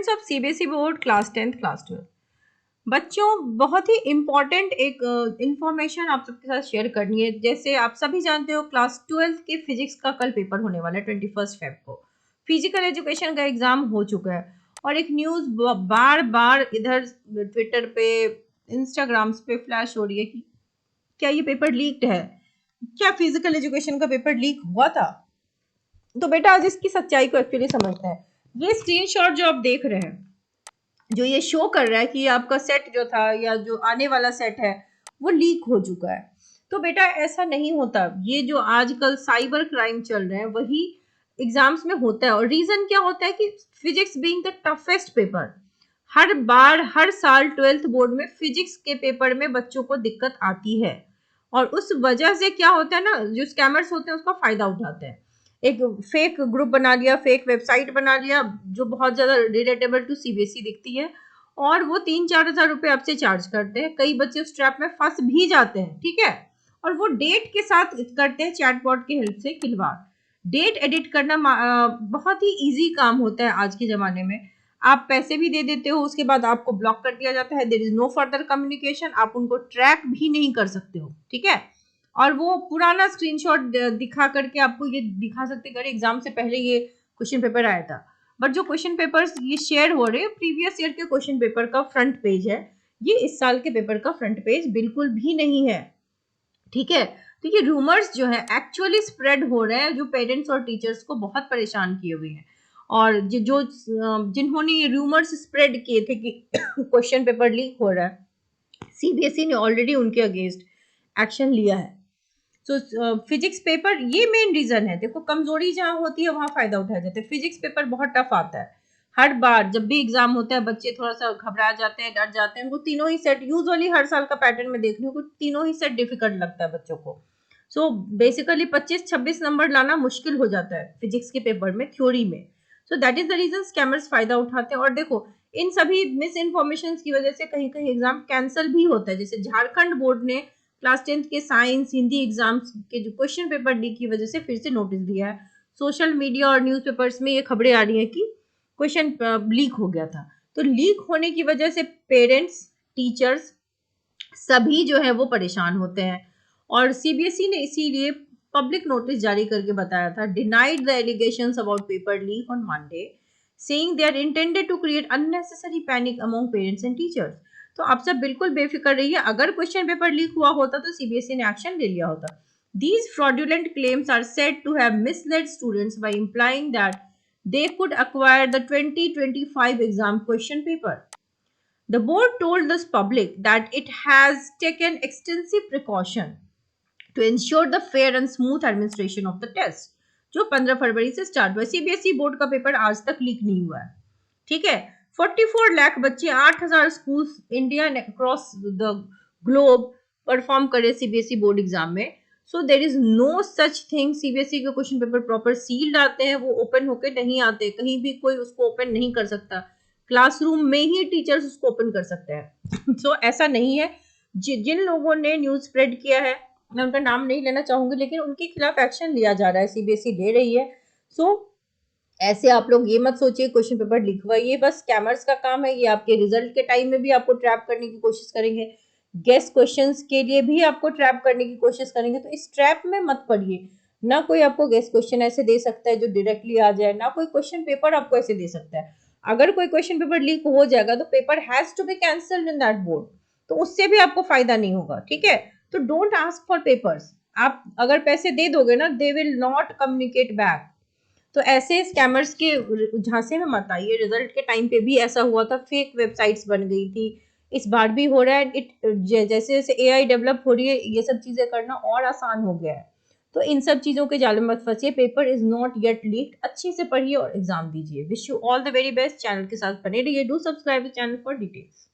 Students of CBSE board class 10th class 12, बच्चों बहुत ही important एक इंफॉर्मेशन आप सबके साथ शेयर करनी है। जैसे आप सभी जानते हो क्लास 12th के फिजिक्स का कल पेपर होने वाला है 21 फेब को। फिजिकल एजुकेशन का एग्जाम हो चुका है और एक न्यूज़ बार बार इधर ट्विटर पे इंस्टाग्राम्स पे फ्लैश हो रही है कि क्या ये पेपर लीक्ड है, क्या फिजिकल एजुकेशन का पेपर लीक हुआ था। तो बेटा आज इसकी सच्चाई को एक्चुअली समझते हैं। ये स्क्रीनशॉट जो आप देख रहे हैं, जो ये शो कर रहा है कि आपका सेट जो था या जो आने वाला सेट है वो लीक हो चुका है। तो बेटा ऐसा नहीं होता। ये जो आजकल साइबर क्राइम चल रहे हैं वही एग्जाम्स में होता है। और रीजन क्या होता है कि physics being the toughest paper, हर बार हर साल 12th बोर्ड में फिजिक्स के पेपर में बच्चों को दिक्कत आती है। और उस वजह से क्या होता है ना, जो स्कैमर्स होते हैं उसका फायदा उठाते हैं। एक फेक ग्रुप बना लिया, फेक वेबसाइट बना लिया जो बहुत ज्यादा रिलेटेबल टू सीबीएसई दिखती है, और वो 3-4 हजार रुपए आपसे चार्ज करते हैं। कई बच्चे उस ट्रैप में फंस भी जाते हैं, ठीक है। और वो डेट के साथ करते हैं चैटबॉट की हेल्प से खिलवाड़। डेट एडिट करना बहुत ही इजी काम होता है आज के जमाने में। आप पैसे भी दे देते हो, उसके बाद आपको ब्लॉक कर दिया जाता है। There is no further communication, आप उनको ट्रैक भी नहीं कर सकते हो, ठीक है। और वो पुराना स्क्रीनशॉट दिखा करके आपको ये दिखा सकते हैं एग्जाम से पहले ये क्वेश्चन पेपर आया था। बट जो क्वेश्चन पेपर्स ये शेयर हो रहे हैं प्रीवियस ईयर के क्वेश्चन पेपर का फ्रंट पेज है, ये इस साल के पेपर का फ्रंट पेज बिल्कुल भी नहीं है, ठीक है। तो ये रूमर्स जो है एक्चुअली स्प्रेड हो रहे हैं, जो पेरेंट्स और टीचर्स को बहुत परेशान किए हुए हैं। और जो जिन्होंने ये रूमर्स स्प्रेड किए थे कि क्वेश्चन पेपर लीक हो रहा है, सीबीएसई ने ऑलरेडी उनके अगेंस्ट एक्शन लिया है। तो फिजिक्स पेपर ये मेन रीजन है। देखो कमजोरी जहां होती है वहां फायदा उठाया जाता है। फिजिक्स पेपर बहुत टफ आता है। हर बार जब भी एग्जाम होता है बच्चे थोड़ा सा घबरा जाते हैं, डर जाते हैं। उनको तीनों ही सेट यूजुअली हर साल का पैटर्न में देखने को तीनों ही सेट डिफिकल्ट लगता है बच्चों को। सो बेसिकली 25-26 नंबर लाना मुश्किल हो जाता है फिजिक्स के पेपर में, थ्योरी में। So that is the reason scammers फायदा उठाते हैं। और देखो इन सभी मिस इन्फॉर्मेशन की वजह से कहीं कहीं एग्जाम कैंसिल भी होता है। जैसे झारखंड बोर्ड ने क्लास 10th के साइंस हिंदी एग्जाम्स के जो क्वेश्चन पेपर लीक की वजह से फिर से नोटिस दिया है। सोशल मीडिया और न्यूज़पेपर्स में ये खबरें आ रही है कि क्वेश्चन लीक हो गया था। तो लीक होने की वजह से पेरेंट्स, टीचर्स सभी जो है वो परेशान होते हैं। और सीबीएसई ने इसीलिए पब्लिक नोटिस जारी करके बताया था, denied the allegations about paper leak on Monday, saying they are intended to create unnecessary panic among parents and teachers. तो आप सब बिल्कुल बेफिक्र रहिए, अगर क्वेश्चन पेपर लीक हुआ होता तो सीबीएसई ने एक्शन ले लिया होता। These fraudulent claims are said to have misled students by implying that they could acquire the 2025 exam question paper. The board told the public that it has taken extensive precaution to ensure the fair and smooth administration of the test, जो 15 फरवरी से start हुआ है। CBSE board का paper आज तक leak नहीं हुआ है, ठीक है। 44 लाख बच्चे 8,000 school India across the globe perform करे सीबीएसई बोर्ड एग्जाम में। So there is no such thing. CBSE के क्वेश्चन पेपर प्रॉपर सील्ड आते हैं, वो ओपन होके नहीं आते। कहीं भी कोई उसको ओपन नहीं कर सकता, क्लासरूम में ही टीचर्स उसको ओपन कर सकते हैं। सो ऐसा नहीं है। जिन लोगों ने न्यूज स्प्रेड किया है, मैं उनका नाम नहीं लेना चाहूंगी, लेकिन उनके खिलाफ एक्शन लिया जा रहा है, सीबीएसई ले रही है। सो ऐसे आप लोग ये मत सोचिए क्वेश्चन पेपर लिखवाइए, बस स्कैमर्स का काम है। ये आपके रिजल्ट के टाइम में भी आपको ट्रैप करने की कोशिश करेंगे, गेस्ट क्वेश्चंस के लिए भी आपको ट्रैप करने की कोशिश करेंगे। तो इस ट्रैप में मत पड़िए। ना कोई आपको गेस्ट क्वेश्चन ऐसे दे सकता है जो डायरेक्टली आ जाए, ना कोई क्वेश्चन पेपर आपको ऐसे दे सकता है। अगर कोई क्वेश्चन पेपर लीक हो जाएगा तो paper has to be cancelled in that board, तो उससे भी आपको फायदा नहीं होगा, ठीक है। तो डोंट आस्क फॉर पेपर्स। आप अगर पैसे दे दोगे ना, they will not communicate back. तो ऐसे स्कैमर्स के झांसे में मत आइए। रिजल्ट के टाइम पे भी ऐसा हुआ था, फेक वेबसाइट्स बन गई थी। इस बार भी हो रहा है। जैसे जैसे एआई डेवलप हो रही है, ये सब चीजें करना और आसान हो गया है। तो इन सब चीजों के जाल में मत फंसिए। Paper is not yet leaked. अच्छे से पढ़िए और एग्जाम दीजिए। Wish you all the very best. Channel के साथ बने रहिए। Do subscribe the channel for details.